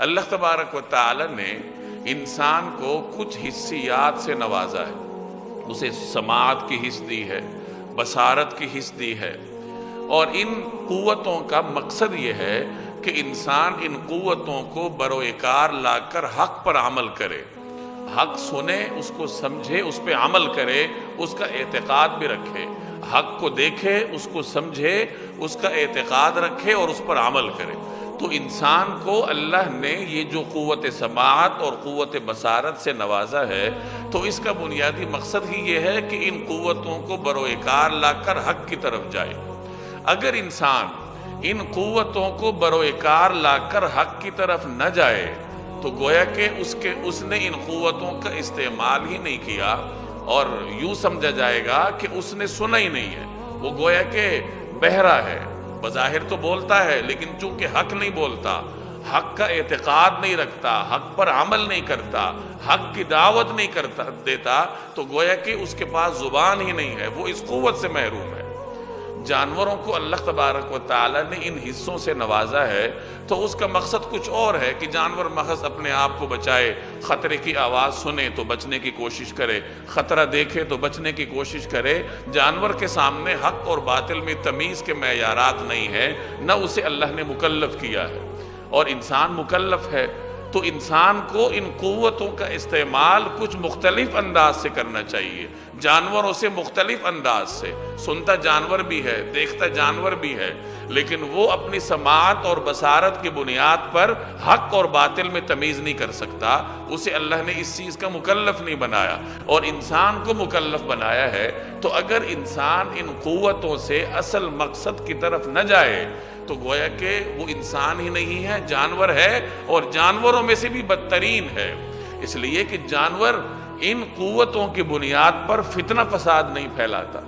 اللہ تبارک و تعالی نے انسان کو کچھ حسیات سے نوازا ہے، اسے سماعت کی حس دی ہے، بصارت کی حس دی ہے، اور ان قوتوں کا مقصد یہ ہے کہ انسان ان قوتوں کو بروئے کار لا کر حق پر عمل کرے، حق سنے، اس کو سمجھے، اس پہ عمل کرے، اس کا اعتقاد بھی رکھے، حق کو دیکھے، اس کو سمجھے، اس کا اعتقاد رکھے اور اس پر عمل کرے۔ تو انسان کو اللہ نے یہ جو قوت سماعت اور قوت بصارت سے نوازا ہے، تو اس کا بنیادی مقصد ہی یہ ہے کہ ان قوتوں کو بروئے کار لا کر حق کی طرف جائے۔ اگر انسان ان قوتوں کو بروئے کار لا کر حق کی طرف نہ جائے تو گویا کہ اس نے ان قوتوں کا استعمال ہی نہیں کیا، اور یوں سمجھا جائے گا کہ اس نے سنا ہی نہیں ہے، وہ گویا کہ بہرا ہے، بظاہر تو بولتا ہے لیکن چونکہ حق نہیں بولتا، حق کا اعتقاد نہیں رکھتا، حق پر عمل نہیں کرتا، حق کی دعوت نہیں دیتا، تو گویا کہ اس کے پاس زبان ہی نہیں ہے، وہ اس قوت سے محروم ہے۔ جانوروں کو اللہ تبارک و تعالی نے ان حصوں سے نوازا ہے تو اس کا مقصد کچھ اور ہے کہ جانور محض اپنے آپ کو بچائے، خطرے کی آواز سنے تو بچنے کی کوشش کرے، خطرہ دیکھے تو بچنے کی کوشش کرے۔ جانور کے سامنے حق اور باطل میں تمیز کے معیارات نہیں ہیں، نہ اسے اللہ نے مکلف کیا ہے، اور انسان مکلف ہے۔ تو انسان کو ان قوتوں کا استعمال کچھ مختلف انداز سے کرنا چاہیے، جانوروں سے مختلف انداز سے۔ سنتا جانور بھی ہے، دیکھتا جانور بھی ہے، لیکن وہ اپنی سماعت اور بصارت کی بنیاد پر حق اور باطل میں تمیز نہیں کر سکتا، اسے اللہ نے اس چیز کا مکلف نہیں بنایا، اور انسان کو مکلف بنایا ہے۔ تو اگر انسان ان قوتوں سے اصل مقصد کی طرف نہ جائے تو گویا کہ وہ انسان ہی نہیں ہے، جانور ہے، اور جانوروں میں سے بھی بدترین ہے، اس لیے کہ جانور ان قوتوں کی بنیاد پر فتنہ فساد نہیں پھیلاتا،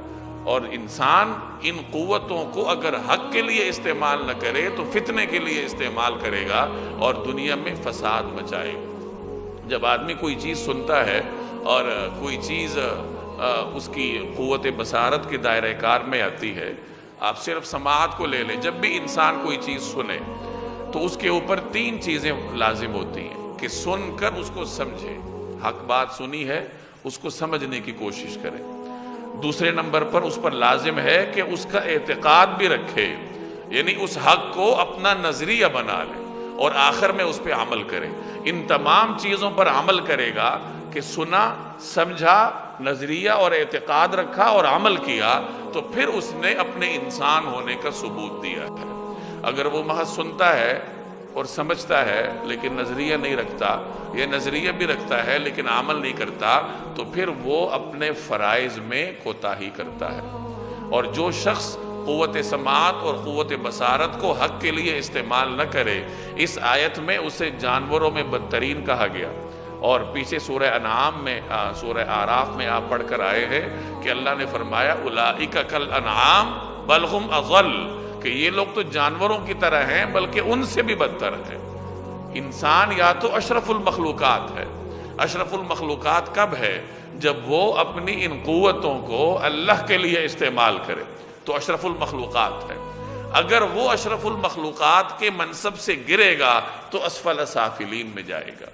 اور انسان ان قوتوں کو اگر حق کے لیے استعمال نہ کرے تو فتنے کے لیے استعمال کرے گا اور دنیا میں فساد مچائے گا۔ جب آدمی کوئی چیز سنتا ہے اور کوئی چیز اس کی قوت بصارت کے دائرہ کار میں آتی ہے، آپ صرف سماعت کو لے لیں، جب بھی انسان کوئی چیز سنے تو اس کے اوپر تین چیزیں لازم ہوتی ہیں کہ سن کر اس کو سمجھے، حق بات سنی ہے اس کو سمجھنے کی کوشش کرے۔ دوسرے نمبر پر اس پر لازم ہے کہ اس کا اعتقاد بھی رکھے، یعنی اس حق کو اپنا نظریہ بنا لے اور آخر میں اس پہ عمل کرے۔ ان تمام چیزوں پر عمل کرے گا کہ سنا، سمجھا، نظریہ اور اعتقاد رکھا اور عمل کیا، تو پھر اس نے اپنے انسان ہونے کا ثبوت دیا ہے۔ اگر وہ محض سنتا ہے اور سمجھتا ہے لیکن نظریہ نہیں رکھتا، یہ نظریہ بھی رکھتا ہے لیکن عمل نہیں کرتا، تو پھر وہ اپنے فرائض میں کوتاہی کرتا ہے۔ اور جو شخص قوت سماعت اور قوت بصارت کو حق کے لیے استعمال نہ کرے، اس آیت میں اسے جانوروں میں بدترین کہا گیا، اور پیچھے سورہ انعام میں، سورہ اعراف میں آپ پڑھ کر آئے ہیں کہ اللہ نے فرمایا اولئک کالانعام بل ہم اضل، کہ یہ لوگ تو جانوروں کی طرح ہیں بلکہ ان سے بھی بدتر ہیں۔ انسان یا تو اشرف المخلوقات ہے، اشرف المخلوقات کب ہے؟ جب وہ اپنی ان قوتوں کو اللہ کے لیے استعمال کرے تو اشرف المخلوقات ہے۔ اگر وہ اشرف المخلوقات کے منصب سے گرے گا تو اسفل سافلین میں جائے گا۔